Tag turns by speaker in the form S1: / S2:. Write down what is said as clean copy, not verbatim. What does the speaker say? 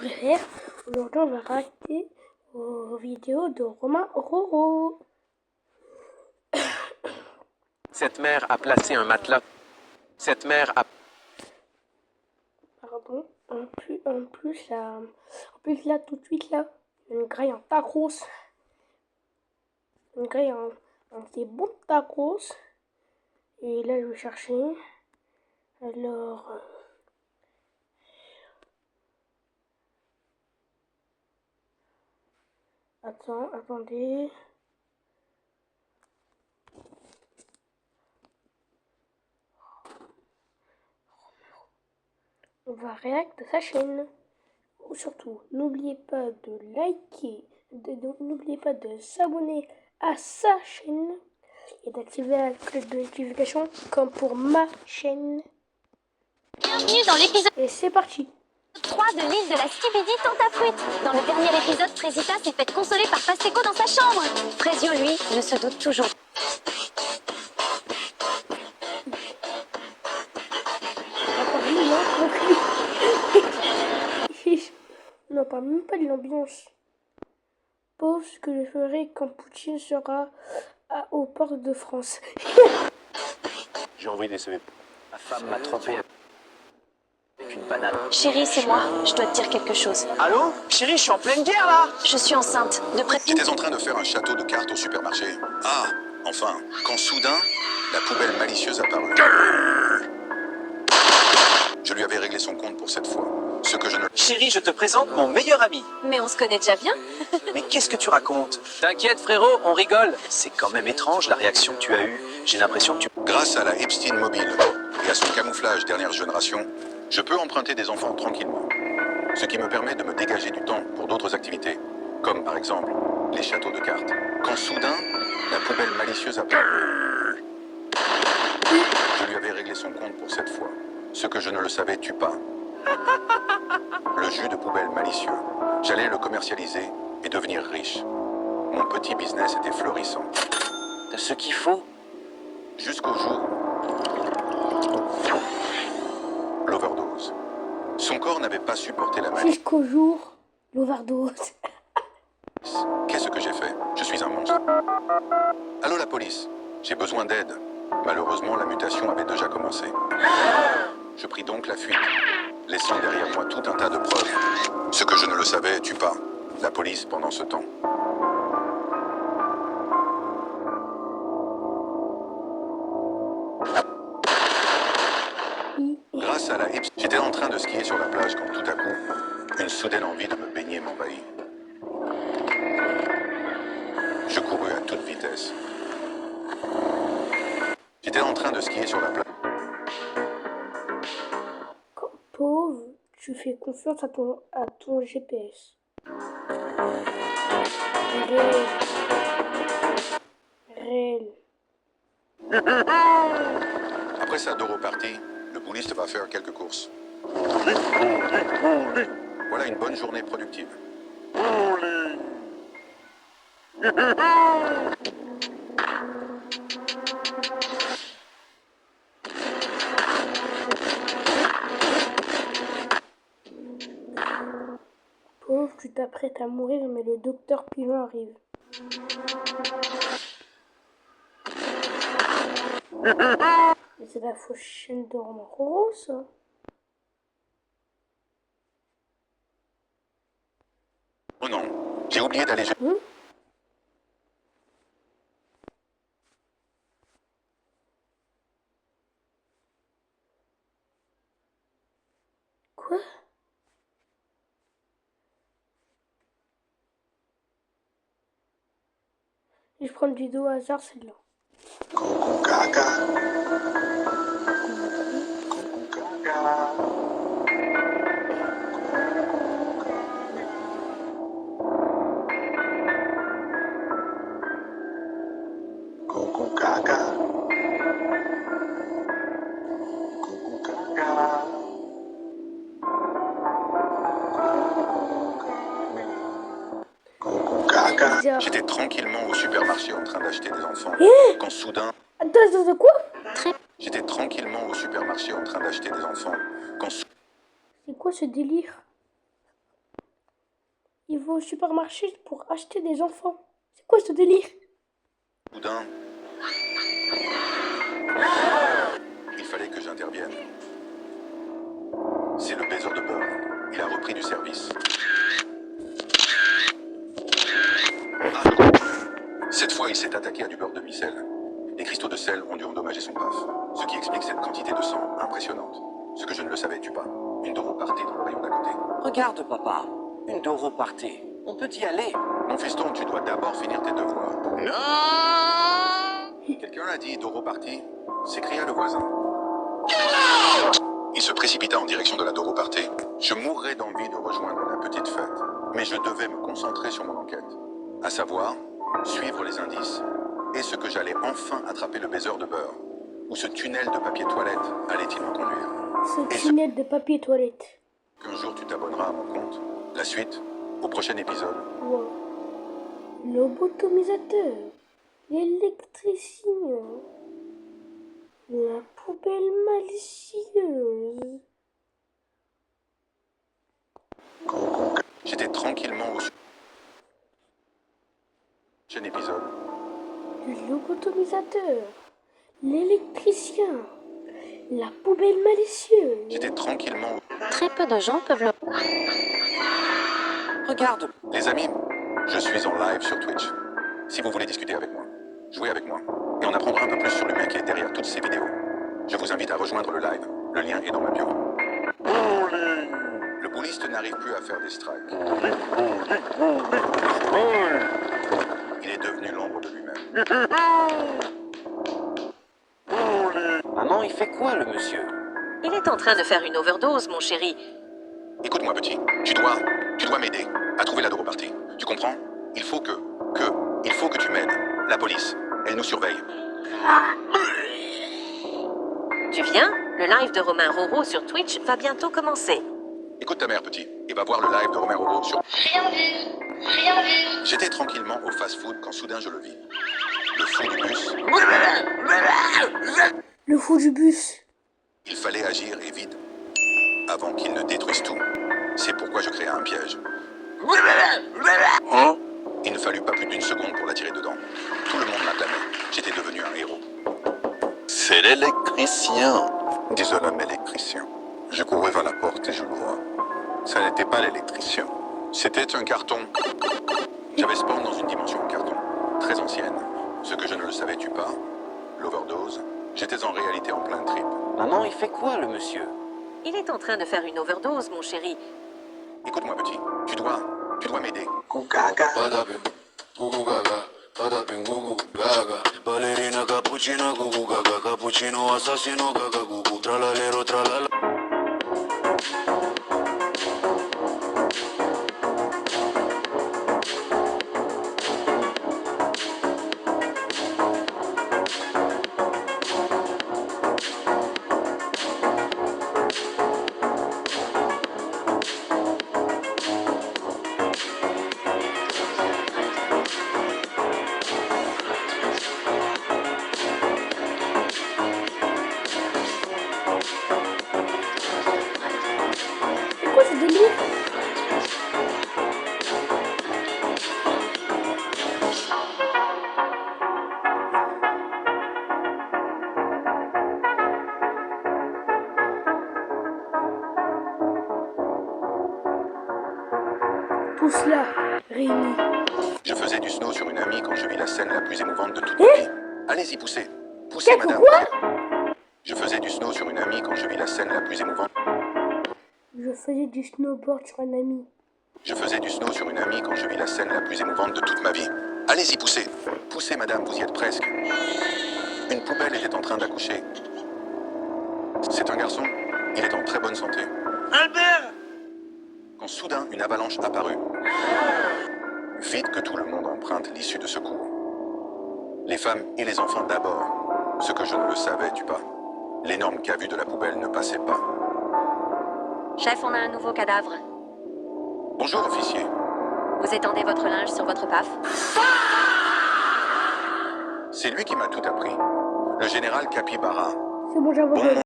S1: frère. Aujourd'hui, on va réacter aux vidéos de Romain Roro.
S2: Cette mère a placé un matelas. Cette mère a...
S1: Pardon. En plus là, tout de suite là, une graille en tacos. Une graille en ces bons tacos. Et là, je vais chercher. Alors... attendez. On va réacter à sa chaîne. Surtout, n'oubliez pas de liker, n'oubliez pas de s'abonner à sa chaîne et d'activer la cloche de notification comme pour ma chaîne.
S3: Bienvenue dans l'épisode
S1: Et c'est parti.
S3: 3 de l'île de la Skibidi Tente à Fruit. Dans le dernier épisode, Frésita s'est fait consoler par Pasteco dans sa chambre. Frésio, lui, ne se doute toujours.
S1: On n'en parle même pas de l'ambiance. Pauvre ce que je ferai quand Poutine sera au port de France.
S2: J'ai envoyé des CV. Ma femme m'a trompé avec une banane.
S3: Chérie, c'est moi. Je dois te dire quelque chose.
S2: Allô? Chérie, je suis en pleine guerre là!
S3: Je suis enceinte. De près.
S4: J'étais en train de faire un château de cartes au supermarché. Ah, enfin, quand soudain, la poubelle malicieuse apparut. Je lui avais réglé son compte pour cette fois. Ce que je ne...
S2: Chérie, je te présente mon meilleur ami.
S3: Mais on se connaît déjà bien.
S2: Mais qu'est-ce que tu racontes? T'inquiète frérot, on rigole. C'est quand même étrange la réaction que tu as eue. J'ai l'impression que tu...
S4: Grâce à la Epstein Mobile et à son camouflage dernière génération, je peux emprunter des enfants tranquillement. Ce qui me permet de me dégager du temps pour d'autres activités, comme par exemple les châteaux de cartes. Quand soudain, la poubelle malicieuse apparut. Je lui avais réglé son compte pour cette fois. Ce que je ne le savais tue pas. Le jus de poubelle malicieux. J'allais le commercialiser et devenir riche. Mon petit business était florissant.
S2: T'as ce qu'il faut?
S4: Jusqu'au jour... l'overdose. Son corps n'avait pas supporté la maladie.
S1: Jusqu'au jour, l'overdose.
S4: Qu'est-ce que j'ai fait? Je suis un monstre. Allô la police, j'ai besoin d'aide. Malheureusement, la mutation avait déjà commencé. Je pris donc la fuite, laissant derrière moi tout un tas de preuves. Ce que je ne le savais tue pas la police pendant ce temps. Grâce à la hips, j'étais en train de skier sur la plage quand tout à coup, une soudaine envie de me baigner m'envahit. Je courus à toute vitesse. J'étais en train de skier sur la plage.
S1: Pauvre, tu fais confiance à ton GPS. Réel.
S4: Après sa deux reparties, le bouliste va faire quelques courses. Voilà une bonne journée productive.
S1: Pauvre, tu t'apprêtes à mourir, mais le docteur Pilon arrive. Mais c'est la fausse chaîne de Romain Roro, ça.
S4: Oh non, j'ai oublié d'aller...
S1: Quoi? Et je prends une vidéo au hasard, celle-là.
S4: Coucou caca. Coucou caca. Coucou caca. Coucou caca. Coucou caca.
S1: Bizarre.
S4: J'étais tranquillement au supermarché en train d'acheter des enfants. Quand soudain...
S1: Attends, quoi?
S4: J'étais tranquillement au supermarché en train d'acheter des enfants. Quand
S1: C'est quoi ce délire? il va au supermarché pour acheter des enfants. C'est quoi ce délire?
S4: Soudain, il fallait que j'intervienne. C'est le baiser de beurre. Il a repris du service. Cette fois, il s'est attaqué à du beurre demi-sel. Les cristaux de sel ont dû endommager son paf, ce qui explique cette quantité de sang impressionnante. Ce que je ne le savais-tu pas? Une Doro partie dans le rayon d'à côté.
S5: Regarde, papa. Une Doro partie. On peut y aller.
S4: Mon fiston, tu dois d'abord finir tes devoirs. Non! Quelqu'un a dit Doro partie? S'écria le voisin. Il se précipita en direction de la Doro partie. Je mourrais d'envie de rejoindre la petite fête, mais je devais me concentrer sur mon enquête. À savoir, suivre les indices. Et ce que j'allais enfin attraper le baiser de beurre. Ou ce tunnel de papier toilette allait-il me conduire?
S1: Ce tunnel de papier toilette.
S4: Qu'un jour tu t'abonneras à mon compte. La suite, au prochain épisode.
S1: Wow. Lobotomisateur. L'électricien. La poubelle malicieuse.
S4: J'étais tranquillement au prochain épisode.
S1: Le lobotomisateur. L'électricien. La poubelle malicieuse.
S4: J'étais tranquillement au...
S3: Très peu de gens peuvent le...
S5: Regarde.
S4: Les amis, je suis en live sur Twitch. Si vous voulez discuter avec moi, jouer avec moi, et en apprendre un peu plus sur l'humain qui est derrière toutes ces vidéos, je vous invite à rejoindre le live. Le lien est dans ma bio. Le bouliste n'arrive plus à faire des strikes. Il est devenu l'ombre de lui-même.
S5: Maman, il fait quoi, le monsieur?
S6: Il est en train de faire une overdose, mon chéri.
S4: Écoute-moi, petit. Tu dois m'aider à trouver la Doro partie. Tu comprends? Il faut que tu m'aides. La police, elle nous surveille.
S6: Tu viens? Le live de Romain Roro sur Twitch va bientôt commencer.
S4: Écoute ta mère, petit, et va voir le live de Romain Roro sur...
S3: Rien vu.
S4: J'étais tranquillement au fast-food quand soudain je le vis. Le fou du bus.
S1: Le fou du bus.
S4: Il fallait agir et vite, avant qu'il ne détruise tout. C'est pourquoi je créai un piège. Il ne fallut pas plus d'une seconde pour l'attirer dedans. Tout le monde m'acclamait. J'étais devenu un héros. C'est l'électricien, disait l'homme électricien. Je courais vers la porte et je le vois. Ça n'était pas l'électricien. C'était un carton. J'avais spawn dans une dimension en carton, très ancienne. Ce que je ne le savais-tu pas, l'overdose, j'étais en réalité en plein trip.
S5: Maman, il fait quoi, le monsieur?
S6: Il est en train de faire une overdose, mon chéri.
S4: Écoute-moi, petit, tu dois m'aider.
S7: Ballerina cappuccino, gugu gaga, cappuccino assassino, gaga gugu, tralalero tralala.
S1: C'est quoi ce délire? Tout cela réuni.
S4: Je faisais du snow sur une amie quand je vis la scène la plus émouvante de toute ma vie. Allez-y, poussez. Poussez,
S1: Qu'est-ce que
S4: madame.
S1: quoi?
S4: Je faisais du snow sur une amie quand je vis la scène la plus émouvante.
S1: Je faisais du snowboard sur un ami.
S4: Je faisais du snow sur une amie quand je vis la scène la plus émouvante de toute ma vie. Allez-y, poussez. Poussez, madame, vous y êtes presque. Une poubelle était en train d'accoucher. C'est un garçon. Il est en très bonne santé.
S7: Albert!
S4: Quand soudain une avalanche apparut. Vite que tout le monde emprunte l'issue de secours. Les femmes et les enfants d'abord. Ce que je ne le savais-tu pas. L'énorme cavus de la poubelle ne passait pas.
S6: Chef, on a un nouveau cadavre.
S4: Bonjour, officier.
S6: Vous étendez votre linge sur votre paf.
S4: C'est lui qui m'a tout appris. Le général Capybara.
S1: C'est bon, j'abandonne.